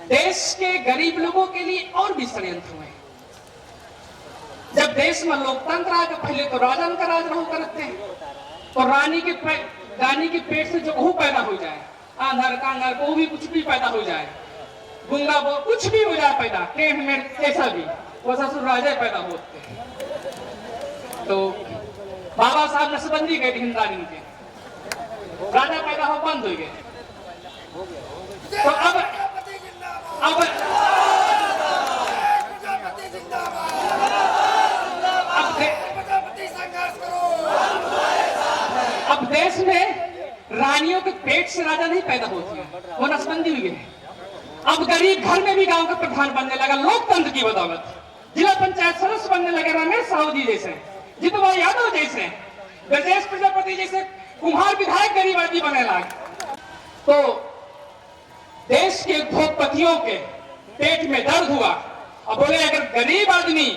देश के गरीब लोगों के लिए और भी षड्यंत्र हुए। जब देश में लोकतंत्र आ, तो पहले तो राजन का राज रहा करते हैं, तो रानी के पेट से जो बहू पैदा हो जाए, आंधर कांगर को भी कुछ भी पैदा हो जाए, गुंगा वो कुछ भी हो जाए पैदा, टेढ़ मेढ़ कैसा भी, वो ससुर राजा पैदा होते हैं। तो बाबा साहब नसबंदी गए हिंद रानी के, राजा पैदा हो बंद हो गए। तो अब देश में रानियों के पेट से राजा नहीं पैदा होती है, वो नसबंदी हुई है। अब गरीब घर में भी गांव का प्रधान बनने लगा लोकतंत्र की बदौलत। जिला पंचायत सदस्य बनने लगे रमेश साहू जी जैसे, जितवा यादव जैसे, ब्रजेश प्रजापति जैसे कुम्हार विधायक गरीब आदमी बनने लगे। तो देश के उद्योगपतियों के पेट में दर्द हुआ और बोले अगर गरीब आदमी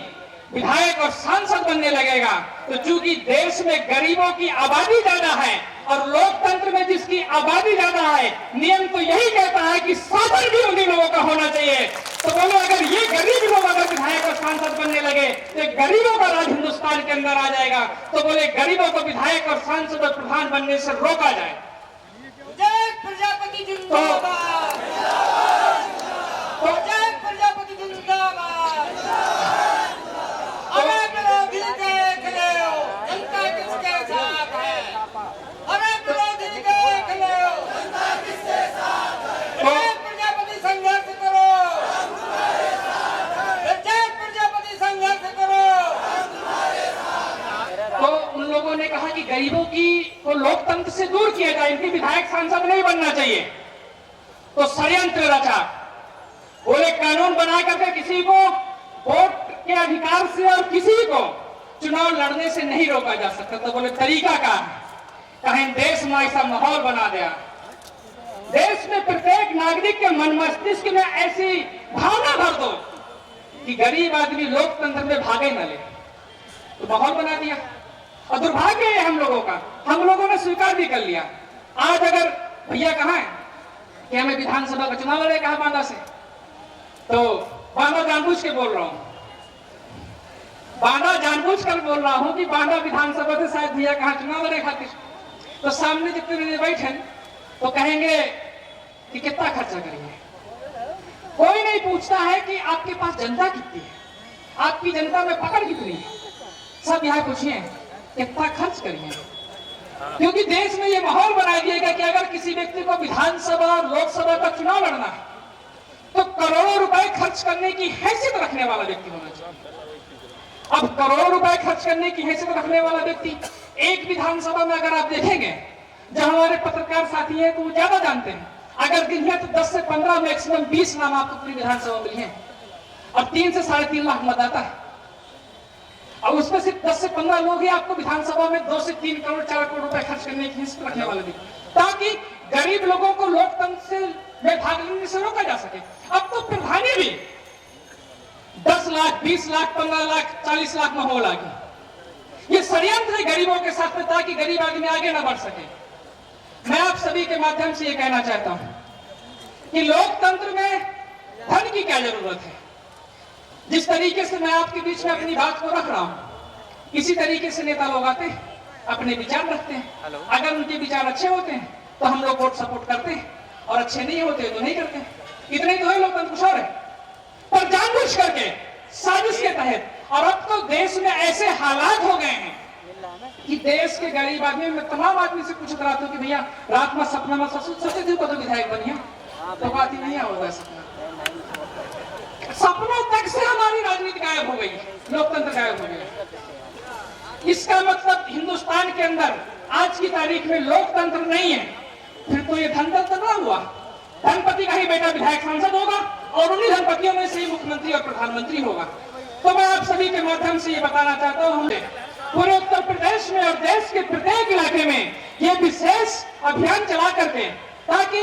विधायक और सांसद बनने लगेगा तो चूंकि देश में गरीबों की आबादी ज्यादा है और लोकतंत्र में जिसकी आबादी ज्यादा है, नियम तो यही कहता है कि शासन भी उन्हीं लोगों का होना चाहिए। तो बोले अगर ये गरीब लोग अगर विधायक और सांसद बनने लगे तो गरीबों का राज हिंदुस्तान के अंदर आ जाएगा। तो बोले गरीबों को विधायक और सांसद और प्रधान बनने से रोका जाए। जय प्रजापति जिंदाबाद, जय प्रजापति जिंदाबाद। अरे विरोधी देख लो जनता किसके साथ है, अरे विरोधी देख लो जनता किसके साथ है। जय प्रजापति संघर्ष करो, जय प्रजापति संघर्ष करो। तो उन लोगों ने कहा कि गरीबों की को लोकतंत्र से दूर किया जाए, इनके विधायक सांसद नहीं बनना चाहिए। तो षड्यंत्र रचा, बोले कानून बना करके किसी को वोट के अधिकार से और किसी को चुनाव लड़ने से नहीं रोका जा सकता। तो बोले तरीका का कहीं देश में ऐसा माहौल बना दिया, देश में प्रत्येक नागरिक के मन मस्तिष्क में ऐसी भावना भर दो कि गरीब आदमी लोकतंत्र में भागे न ले। तो माहौल बना दिया और दुर्भाग्य है हम लोगों का, हम लोगों ने स्वीकार भी कर लिया। आज अगर भैया कहा है कि हमें विधानसभा का चुनाव लड़े, कहा बांदा से, तो बांदा जानबूझ के बोल रहा हूं, बांदा जानबूझ कर बोल रहा हूं कि बांदा विधानसभा से शायद भैया कहा चुनाव लड़े खातिर। तो सामने जितने बैठे तो कहेंगे कि कितना खर्चा करेंगे। कोई नहीं पूछता है कि आपके पास जनता कितनी है, आपकी जनता में पकड़ कितनी है। सब यहाँ पूछिए कितना खर्च करिए, क्योंकि देश में ये माहौल बना दिएगा कि अगर किसी व्यक्ति को विधानसभा और लोकसभा का चुनाव लड़ना है तो करोड़ों रुपए खर्च करने की हैसियत रखने वाला व्यक्ति होना चाहिए। अब करोड़ों रुपए खर्च करने की हैसियत रखने वाला व्यक्ति एक विधानसभा में अगर आप देखेंगे, जो हमारे पत्रकार साथी हैं तो वो ज्यादा जानते हैं, अगर गिनिए तो 10 से 15 मैक्सिमम 20 नाम आपको पूरी विधानसभा में मिले हैं। अब 3 से 3.5 लाख मतदाता है और उसमें सिर्फ 10 से 15 लोग ही आपको विधानसभा में 2 से 3 करोड़ 4 करोड़ रुपए खर्च करने की हैसियत रखने वाले व्यक्ति, ताकि गरीब लोगों को लोकतंत्र से में भाग लेने से रोका जा सके। अब तो प्रधानी भी 10 लाख 20 लाख 15 लाख 40 लाख में हो लगी। ये षड्यंत्र है गरीबों के साथ में, ताकि गरीब आदमी आगे ना बढ़ सके। मैं आप सभी के माध्यम से ये कहना चाहता हूं कि लोकतंत्र में धन की क्या जरूरत है। जिस तरीके से मैं आपके बीच में अपनी बात को रख रहा हूं, इसी तरीके से नेता लोग आते हैं, अपने विचार रखते हैं। अगर उनके विचार अच्छे होते हैं तो हम लोग वोट सपोर्ट करते हैं, और अच्छे नहीं होते तो नहीं करते। इतने तो है, लोकतंत्र कुछ और है। पर जानबूझ करके साजिश के तहत, और अब तो देश में ऐसे हालात हो गए हैं कि देश के गरीब आदमी, मैं तमाम आदमी से पूछता रहता हूँ कि भैया रात में सपना में सोचे थे तो विधायक बनिए, तो बात ही नहीं होगा। सपनों तक से हमारी राजनीति गायब हो गई, लोकतंत्र गायब हो गया। इसका मतलब हिंदुस्तान के अंदर आज की तारीख में लोकतंत्र नहीं है, फिर तो ये धनतंत्र ना हुआ। धनपति का ही बेटा विधायक सांसद होगा और उन्हीं धनपतियों में से ही मुख्यमंत्री और प्रधानमंत्री होगा। तो मैं आप सभी के माध्यम से ये बताना चाहता हूँ, हमने पूरे उत्तर प्रदेश में और देश के प्रत्येक इलाके में ये विशेष अभियान चला करके, ताकि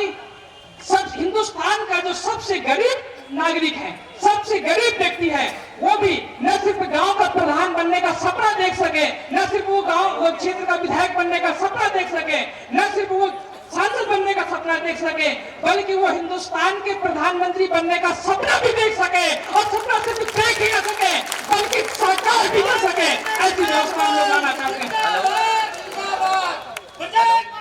सब हिंदुस्तान का जो सबसे गरीब नागरिक है, सबसे गरीब व्यक्ति है, वो भी न सिर्फ गांव का प्रधान बनने का सपना देख सके, न सिर्फ वो गांव वो क्षेत्र का विधायक बनने का सपना देख सके, न सिर्फ वो सांसद बनने का सपना देख सके, बल्कि वो हिंदुस्तान के प्रधानमंत्री बनने का सपना भी देख सके, और सपना सिर्फ देख ही ना सके बल्कि साकार भी कर सके। ऐसी व्यवस्था हम लोग लाना चाहते हैं। जिंदाबाद, जिंदाबाद।